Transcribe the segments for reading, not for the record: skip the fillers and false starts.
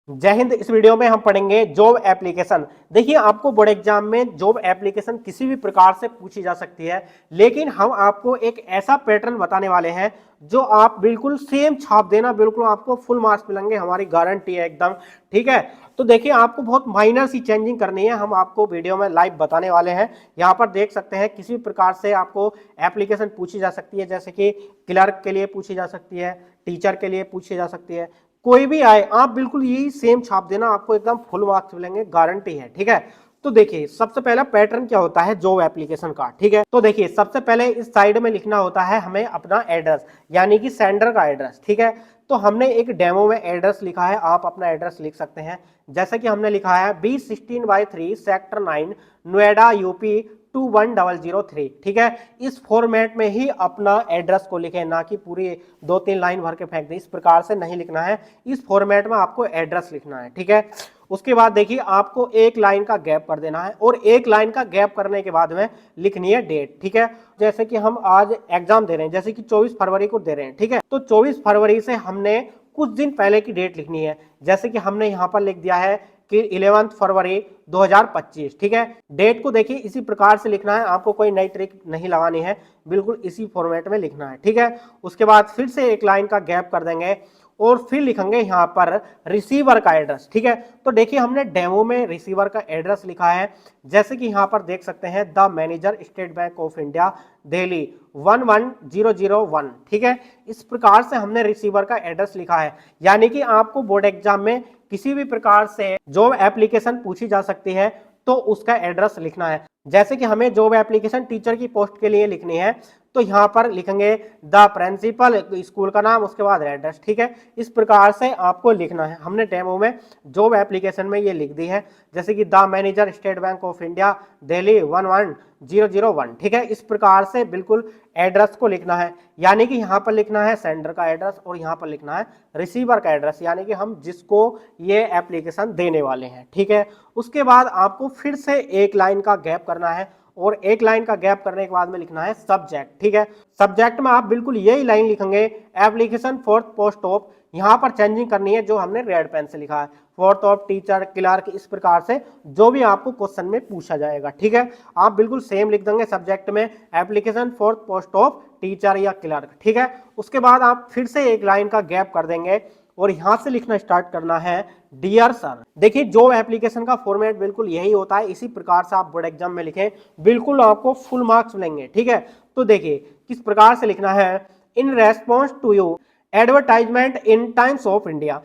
जय हिंद। इस वीडियो में हम पढ़ेंगे जॉब एप्लीकेशन। देखिए, आपको बोर्ड एग्जाम में जॉब एप्लीकेशन किसी भी प्रकार से पूछी जा सकती है, लेकिन हम आपको एक ऐसा पैटर्न बताने वाले हैं जो आप बिल्कुल सेम छाप देना, बिल्कुल आपको फुल मार्क्स मिलेंगे, हमारी गारंटी है एकदम। ठीक है, तो देखिए आपको बहुत माइनर सी चेंजिंग करनी है, हम आपको वीडियो में लाइव बताने वाले हैं। यहाँ पर देख सकते हैं किसी भी प्रकार से आपको एप्लीकेशन पूछी जा सकती है, जैसे कि क्लर्क के लिए पूछी जा सकती है, टीचर के लिए पूछी जा सकती है, कोई भी आए आप बिल्कुल यही सेम छाप देना, आपको एकदम फुल मार्क्स मिलेंगे, गारंटी है। ठीक है, तो देखिए सबसे पहला पैटर्न क्या होता है जॉब एप्लीकेशन का। ठीक है, तो देखिए सबसे पहले इस साइड में लिखना होता है हमें अपना एड्रेस, यानी कि सेंडर का एड्रेस। ठीक है, तो हमने एक डेमो में एड्रेस लिखा है, आप अपना एड्रेस लिख सकते हैं। जैसे कि हमने लिखा है B16/3 सेक्टर 9 नोएडा यूपी 21003। ठीक है, इस फॉर्मेट में ही अपना एड्रेस को लिखें, ना कि पूरी 2-3 लाइन भर के फेंक दें, इस प्रकार से नहीं लिखना है, इस फॉर्मेट में आपको एड्रेस लिखना है। ठीक है, उसके बाद देखिए आपको एक लाइन का गैप कर देना है, और एक लाइन का गैप करने के बाद में लिखनी है डेट। ठीक है, जैसे कि हम आज एग्जाम दे रहे हैं, जैसे कि 24 फरवरी को दे रहे हैं। ठीक है, तो 24 फरवरी से हमने कुछ दिन पहले की डेट लिखनी है, जैसे कि हमने यहां पर लिख दिया है कि 11 फरवरी 2025। ठीक है, डेट को देखिए इसी प्रकार से लिखना है, आपको कोई नई ट्रिक नहीं लगानी है, बिल्कुल इसी फॉर्मेट में लिखना है। ठीक है, उसके बाद फिर से एक लाइन का गैप कर देंगे और फिर लिखेंगे यहां पर रिसीवर का एड्रेस। ठीक है, तो देखिए हमने डेमो में रिसीवर का एड्रेस लिखा है, जैसे कि यहां पर देख सकते हैं the manager state bank of India Delhi 11001। ठीक है, इस प्रकार से हमने रिसीवर का एड्रेस लिखा है, यानी कि आपको बोर्ड एग्जाम में किसी भी प्रकार से जॉब एप्लीकेशन पूछी जा सकती है तो उसका एड्रेस लिखना है। जैसे कि हमें जॉब एप्लीकेशन टीचर की पोस्ट के लिए लिखनी है, तो यहां पर लिखेंगे द प्रिंसिपल, स्कूल का नाम, उसके बाद एड्रेस। ठीक है, इस प्रकार से आपको लिखना है, हमने डेमो में जॉब एप्लीकेशन में ये लिख दी है, जैसे कि the manager state bank of India Delhi 11001। ठीक है, इस प्रकार से बिल्कुल एड्रेस को लिखना है, यानी कि यहां पर लिखना है सेंडर का एड्रेस और यहां पर लिखना है रिसीवर का एड्रेस, यानी कि हम जिसको ये एप्लीकेशन देने वाले हैं। ठीक है, उसके बाद आपको फिर से एक लाइन का गैप करना है, और एक लाइन का गैप करने के बाद में लिखना है सब्जेक्ट। ठीक है, सब्जेक्ट में आप बिल्कुल यही लाइन लिखेंगे एप्लीकेशन फॉर पोस्ट ऑफ, यहां पर चेंजिंग करनी है जो हमने रेड पेन से लिखा है, फोर्थ ऑफ टीचर क्लर्क, इस प्रकार से जो भी आपको क्वेश्चन में पूछा जाएगा। ठीक है, आप बिल्कुल सेम लिख देंगे सब्जेक्ट में application for post of teacher या क्लर्क। ठीक है, उसके बाद आप फिर से एक लाइन का गैप कर देंगे और यहां से लिखना स्टार्ट करना है डियर सर। देखिए जॉब एप्लीकेशन का फॉर्मेट बिल्कुल यही होता है, इसी प्रकार से आप बोर्ड एग्जाम में लिखें, बिल्कुल आपको फुल मार्क्स मिलेंगे। ठीक है, तो देखिए किस प्रकार से लिखना है, in response to you advertisement in Times of India.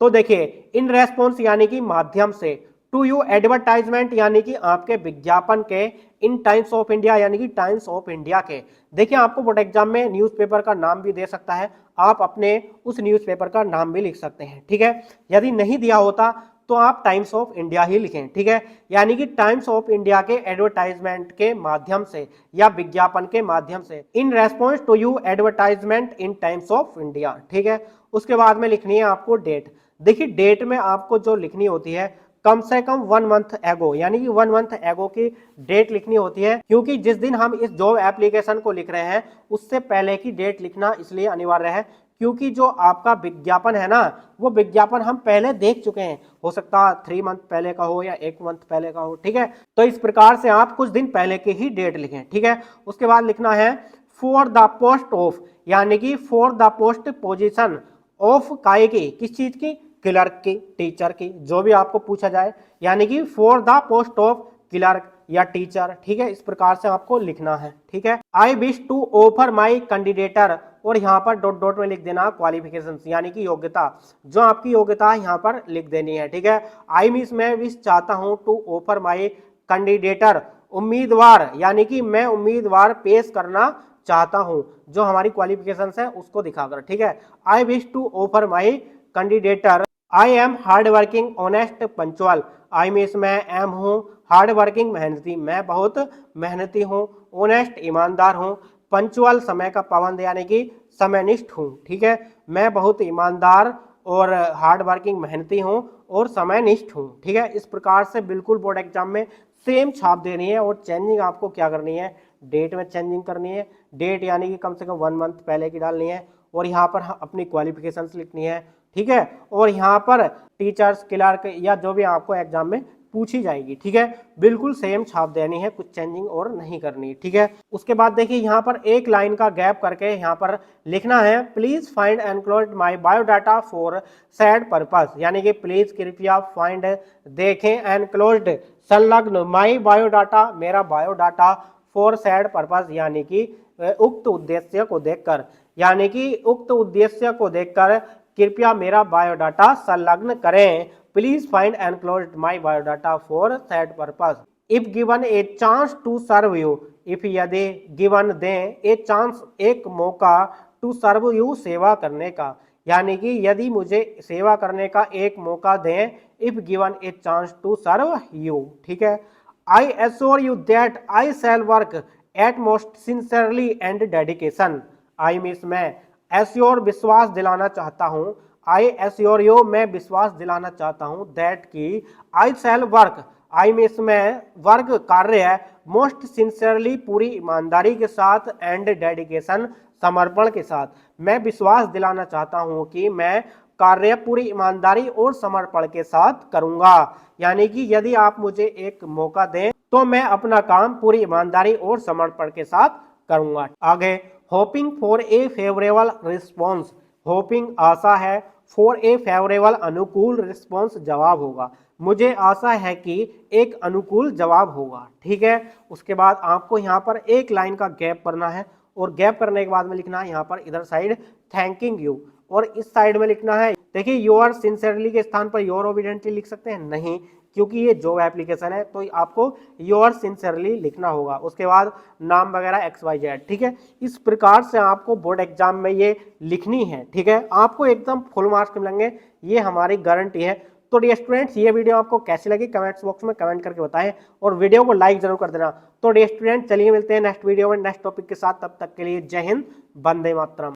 तो देखिए इन रेस्पॉन्स यानी कि माध्यम से, टू यू एडवर्टाइजमेंट यानी कि आपके विज्ञापन के, इन टाइम्स ऑफ इंडिया यानी कि टाइम्स ऑफ इंडिया के। देखिए आपको बोर्ड एग्जाम में न्यूज़पेपर का नाम भी दे सकता है, आप अपने उस न्यूज़पेपर का नाम भी लिख सकते हैं। ठीक है, यदि नहीं दिया होता तो आप टाइम्स ऑफ इंडिया ही लिखें। ठीक है, यानी कि टाइम्स ऑफ इंडिया के एडवर्टाइजमेंट के माध्यम से या विज्ञापन के माध्यम से, in response to you advertisement in Times of India. ठीक है, उसके बाद में लिखनी है आपको डेट। देखिए डेट में आपको जो लिखनी होती है कम से कम 1 मंथ एगो, यानी कि 1 मंथ एगो की डेट लिखनी होती है, क्योंकि जिस दिन हम इस जॉब एप्लीकेशन को लिख रहे हैं उससे पहले की डेट लिखना इसलिए अनिवार्य है, क्योंकि जो आपका विज्ञापन है ना, वो विज्ञापन हम पहले देख चुके हैं, हो सकता है 3 मंथ पहले का हो या 1 मंथ पहले का हो। ठीक है, तो इस प्रकार से आप कुछ दिन पहले की ही डेट लिखें। ठीक है, उसके बाद लिखना है फॉर द पोस्ट ऑफ, यानी कि for the post position of काय की, किस चीज की, क्लर्क की, टीचर की, जो भी आपको पूछा जाए, यानी कि for the post of clerk या टीचर। ठीक है, इस प्रकार से आपको लिखना है। ठीक है, I wish to offer my candidature, और यहाँ पर डॉट डॉट में लिख देना क्वालिफिकेशंस, यानी कि योग्यता, जो आपकी योग्यता है यहाँ पर लिख देनी है। ठीक है, आई मिस, मैं विश चाहता हूँ, टू ऑफर माई कैंडिडेटर, उम्मीदवार, यानी कि मैं उम्मीदवार पेश करना चाहता हूं, जो हमारी क्वालिफिकेशंस है उसको दिखाकर। ठीक है, I wish to offer my candidature, I am hard working honest punctual, I means मैं एम हूँ, हार्ड वर्किंग मेहनती, मैं बहुत मेहनती हूँ, ऑनेस्ट ईमानदार हूँ, पंचुअल समय का पाबंद यानी कि समयनिष्ठ हूँ। ठीक है, मैं बहुत ईमानदार और हार्ड वर्किंग मेहनती हूँ और समयनिष्ठ हूँ। ठीक है, इस प्रकार से बिल्कुल बोर्ड एग्जाम में सेम छाप देनी है, और चेंजिंग आपको क्या करनी है, डेट में चेंजिंग करनी है, डेट यानी कि कम से कम 1 मंथ पहले की डालनी है, और यहाँ पर अपनी क्वालिफिकेशंस लिखनी है, ठीक है। और यहाँ पर टीचर्स, क्लर्क या जो भी आपको एग्जाम में पूछी जाएगी, ठीक है, बिल्कुल सेम छाप देनी है, कुछ चेंजिंग और नहीं करनी, ठीक है। उसके बाद देखिए यहाँ पर एक लाइन का गैप करके यहाँ पर लिखना है please find enclose my biodata for sad purpose, यानी कि प्लीज कृपया फाइंड देखें एनक्लोज्ड संलग्न माय बायोडाटा मेरा बायोडाटा फॉर सैड पर्पस, यानी कि उक्त उद्देश्य को देखकर, यानी कि उक्त उद्देश्य को देखकर कृपया मेरा बायोडाटा संलग्न करें। Please find enclosed my biodata for that purpose if given a chance to serve you, if यदि गिवन दें ए चांस एक मौका टू सर्व यू सेवा करने का, यानी कि यदि मुझे सेवा करने का एक मौका दें, if given a chance to serve you, ठीक है। I assure you that I shall work at most sincerely and dedication, I means मैं, एश्योर विश्वास दिलाना चाहता हूं, आई एश्योर यू मैं विश्वास दिलाना चाहता हूं, दैट की आई शैल वर्क, आई मीन्स मैं, वर्क कार्य है, मोस्ट सिंसियरली पूरी ईमानदारी के साथ, एंड डेडिकेशन समर्पण के साथ, मैं विश्वास दिलाना चाहता हूं कि मैं कार्य पूरी ईमानदारी और समर्पण के साथ करूंगा, यानी कि यदि आप मुझे एक मौका दें तो मैं अपना काम पूरी ईमानदारी और समर्पण के साथ करूंगा। आगे hoping for a favourable response, hoping आशा है, फॉर ए फेवरेबल अनुकूल रिस्पॉन्स जवाब होगा, मुझे आशा है कि एक अनुकूल जवाब होगा, ठीक है। उसके बाद आपको यहाँ पर एक लाइन का गैप करना है, और गैप करने के बाद में लिखना है यहाँ पर इधर साइड थैंकिंग यू, और इस साइड में लिखना है, देखिए योर सिंसियरली के स्थान पर योर ओबिडेंटली लिख सकते हैं, नहीं, क्योंकि ये जॉब एप्लीकेशन है तो आपको योर सिंसियरली लिखना होगा। उसके बाद नाम वगैरह XYZ, ठीक है। इस प्रकार से आपको बोर्ड एग्जाम में ये लिखनी है, ठीक है, आपको एकदम फुल मार्क्स मिलेंगे, ये हमारी गारंटी है। तो डियर स्टूडेंट्स, ये वीडियो आपको कैसी लगी कमेंट्स बॉक्स में कमेंट करके बताएं, और वीडियो को लाइक जरूर कर देना। तो डियर स्टूडेंट, चलिए मिलते हैं नेक्स्ट वीडियो में नेक्स्ट टॉपिक के साथ, तब तक के लिए जय हिंद, वंदे मातरम।